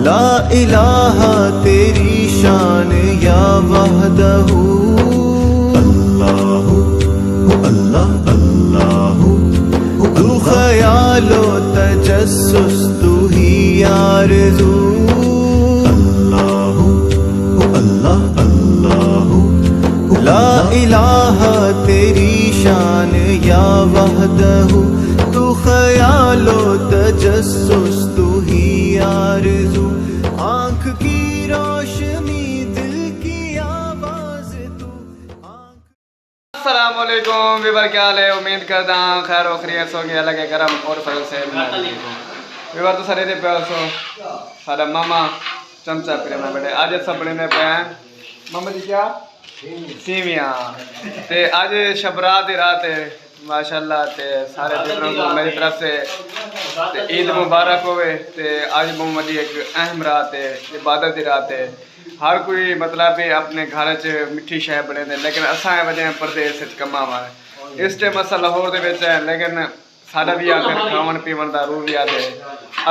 لا الہ تیری شان یا وحدہ اللہ اللہ اللہ تو خیال و تجسس تو ہی آرزو اللہ اللہ اللہ لا الہ تیری شان یا وحدہ تو خیال و تجسس تو ہی آرزو آنکھ کی روشنی دل کی آواز تو السلام علیکم ویور، کیا حال ہے؟ امید کرتا ہوں خیر و خیریت ہو گیا، اللہ کے کرم اور فضل سے ویور تو سارے پہ سو سارا ماما چمچا پھر میں بیٹھے آج سب بڑے میں پہ ہیں ماما جی کیا سیویاں تے آج شبرات دی رات ہے ماشاءاللہ تے سارے جتنوں کو میری طرف سے عید مبارک ہوئے تے آج بہت بڑی ایک اہم رات ہے، عبادت دی رات ہے۔ ہر کوئی مطلب اپنے گھر چ میٹھی شے بنے دے، لیکن اساں وجہ پردیس وچ کما وا اس ٹائم اساں لاہور دے وچ ہے، لیکن ساڈا بھی آخر کھاون پیون دا روح بھی آدھے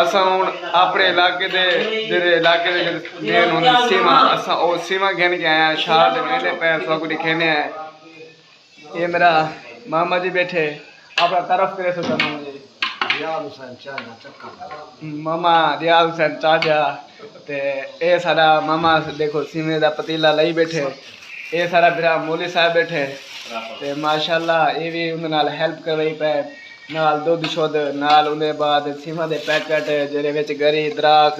اساں ہن اپنے علاقے دے جڑے علاقے دے دین ہوندی سیما اساں او سیما گھن کے آیا شہر دے ویلے پہ سو کو دکھنے ہیں۔ یہ میرا ماما جی بیٹھے اپنا طرف کرے سو ماما جی ماما دیال حسین چاچا تے اے سارا ماما دیکھو سیمے دا پتیلا لئی بیٹھے، اے سارا میرا مولی صاحب بیٹھے تے ماشاءاللہ اے بھی ان نال ہیلپ کر رہی پے نال دودھ شود نال اندے بعد سیما دے پیکٹ جڑے وچ گری دراخ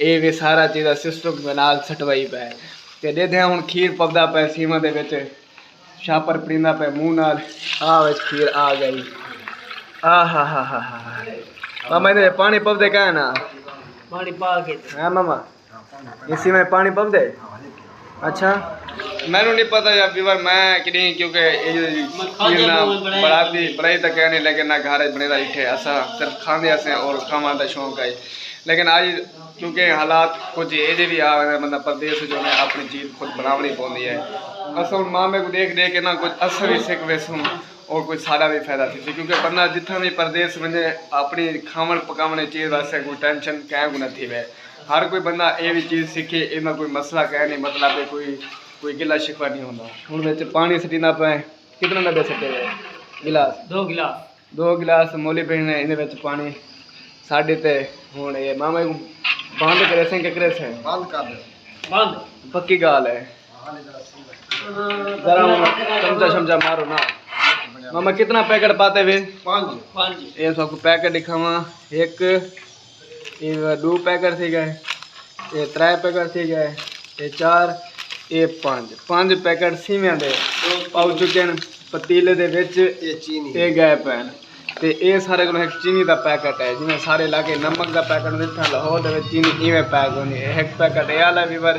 اے بھی سارا چیز سسٹم نال سٹوائی پے تے دے دے ہن کھیر پودا پے سیما دے وچ شاپر پڑیندا پے منہ نال آ وچ کھیر آ گئی۔ ہاں ماما ادھر پانی پو دے کہ نا پانی پا کے ہاں ماما اسی میں پانی پو دے اچھا میں نہیں پتا یا ویور میں کہیں کیونکہ بڑائی تک نہیں لیکن نہ گھر بنے دا اٹھے ایسا صرف کھانے سے اور کھانا دا شوق ہے، لیکن آج کیونکہ حالات کچھ یہ بھی آ بندہ پردیس جو ہے اپنی چیز خود بناونی پوندی ہے۔ اصل مامے کو دیکھ دیکھ کے نا کچھ اثر بھی سیکھ ویسوں اور کچھ سارا بھی فائدہ تھی، کیونکہ بندہ جتنا بھی پردیس وجے اپنی کھاون پکاونے چیز واسطے کوئی ٹینشن کہیں کو نہ تھی وے، ہر کوئی بندہ یہ بھی چیز سیکھے یہ کوئی مسئلہ کہیں نہیں، مطلب کوئی گلا شکوا نہیں ہوتا۔ ہوں بچ پانی سٹینا پہ کتنا ڈبے سٹے ہوئے گلاس دو گلاس مولی پہنے یہ پانی ساڑھے تے ہوں یہ ماما کو بند کرے سے کہ کرے سے بند پکی گال ہے ذرا چمچا شمچا مارو نا ماما کتنا پیکٹ پاتے ہوئے یہ سب کو پیکٹ دکھاواں ایک یہ دو پیکٹ تھی گئے یہ ترے پیکٹ تھی گئے یہ چار یہ پانچ پیکٹ سیویاں دے پاؤ چکے ہیں پتیلے دے وچ یہ گئے پین تے یہ سارے کو ایک چینی دا پیکٹ ہے جنہیں سارے علاقے نمک دا پیکٹ دیتا لاہور دے وچ چینی ایویں پیک ہونی ہے، ایک پیکٹ یہ والا ویور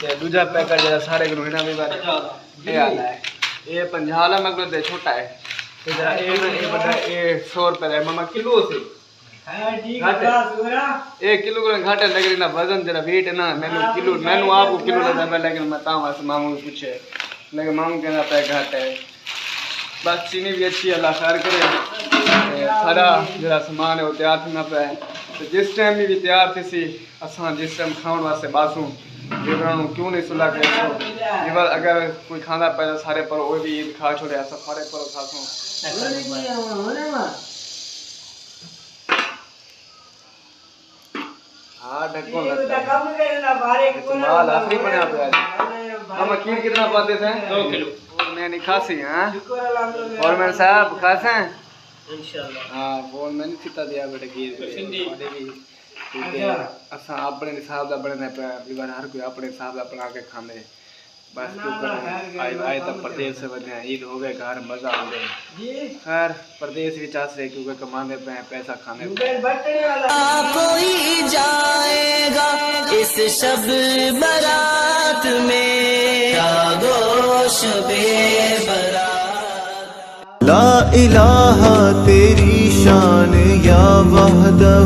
تے دوجا پیکٹ جڑا سارے کو ہنا ویور یہ والا ہے، یہ 50 والا مگر تے چھوٹا ہے تے جڑا یہ بڑا یہ 100 روپے ہے ماما کلو سی ایک کلو کو گھاٹے لیکن وزن جڑا ویٹ ہے نا مینوں آپ کو کلو لگتا ہے، لیکن میں تاں واسطے ماموں کو پوچھے لیکن ماموں کہنا پہ گھٹ ہے۔ بس چینی بھی اچھی اللہ خیر کرے سارا جڑا سامان ہے وہ تیار تھینا پہ جس ٹائم بھی تیار تھی سی اساں جس ٹائم کھاؤن واسطے باسوں ویوروں کیوں نہیں صلاح کرے ویور اگر کوئی کھانا پہ سارے پر وہ بھی عید کھا چھوڑے ایسا سارے پر کھاسوں ہاں ڈھکوں لگتا ہے مال آخری بنیا پہ ہم کھیر کتنا پاتے تھے 2 کلو اور میں نہیں کھاسی ہاں اور میں صاحب کھاسے ہیں انشاءاللہ ہاں بول میں نہیں کھتا دیا بیٹا کھیر اساں اپنے حساب دا بڑھنے پہ بیوار ہر کوئی اپنے حساب دا بنا کے کھاندے بس کیوں کریں آئے تب پردیس سے بنے ہیں عید ہوگئے گھر مزہ ہو گئے خیر پردیس بھی چاہ سے کیونکہ کمانے پہ ہیں پیسہ کھانے پہ کوئی جائے گا اس شب برات میں گوش بے برات لا الہ تیری شان یا وحدہ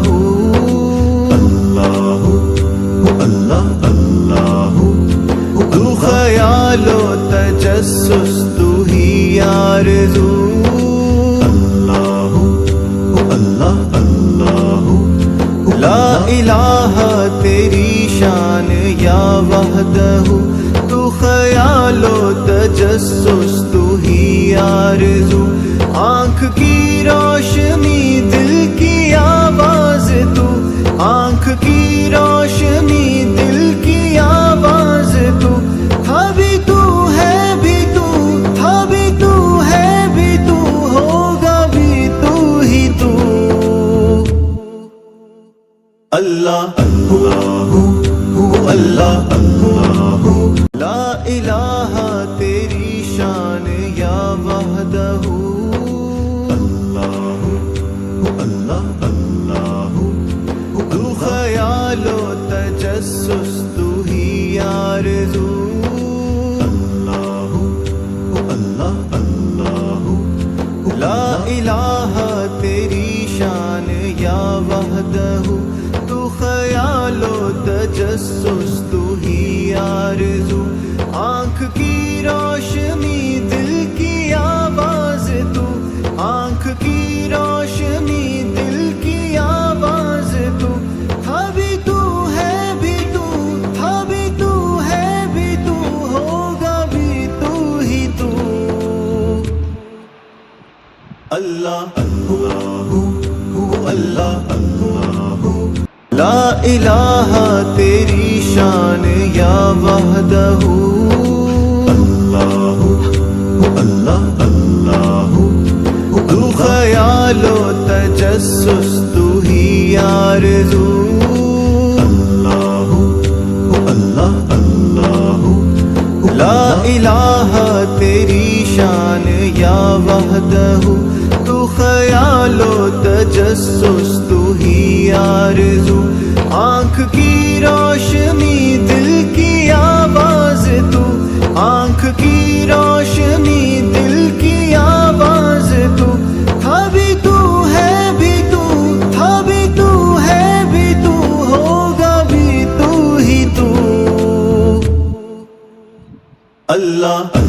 اللہ اللہ اللہ تو خیال و تجسس تو ہی آرزو اللہ اللہ اللہ لا الہ تیری تیری شان یا وحدہ تو خیال و تجسس تو ہی آرزو آنکھ کی روشنی دل کی آواز تو آنکھ کی روشنی دل کی آواز تو تھا بھی تو ہے بھی تو تھا بھی تو ہے بھی تو ہوگا بھی تو ہی تو اللہ اللہ اللہ اللہ لا الہ تیری شان یا وحدہ اللہ اللہ اللہ تو خیال و تجسس تو ہی آرزو اللہ اللہ اللہ لا الہ تیری شان یا وحدہ تو خیال و تجسس تو ہی آرزو آنکھ کی روشنی دل کی آواز تو آنکھ کی روشنی دل کی آواز تو تھا بھی تو ہے بھی تو تھا بھی تو ہے بھی تو ہوگا بھی تو ہی تو اللہ اللہ اللہ اللہ لا الہ تیری شان یا وحدہ اللہ اللہ اللہ تو خیال و تجسس تو ہی آرزو اللہ اللہ اللہ لا الہ تیری شان یا وحدہ تو خیال و تجسس تو ہی آرزو آنکھ کی روشنی دل کی آواز تو آنکھ کی روشنی دل کی آواز تو تھا بھی تو ہے بھی تو تھا بھی تو ہے بھی تو ہوگا بھی تو ہی تو اللہ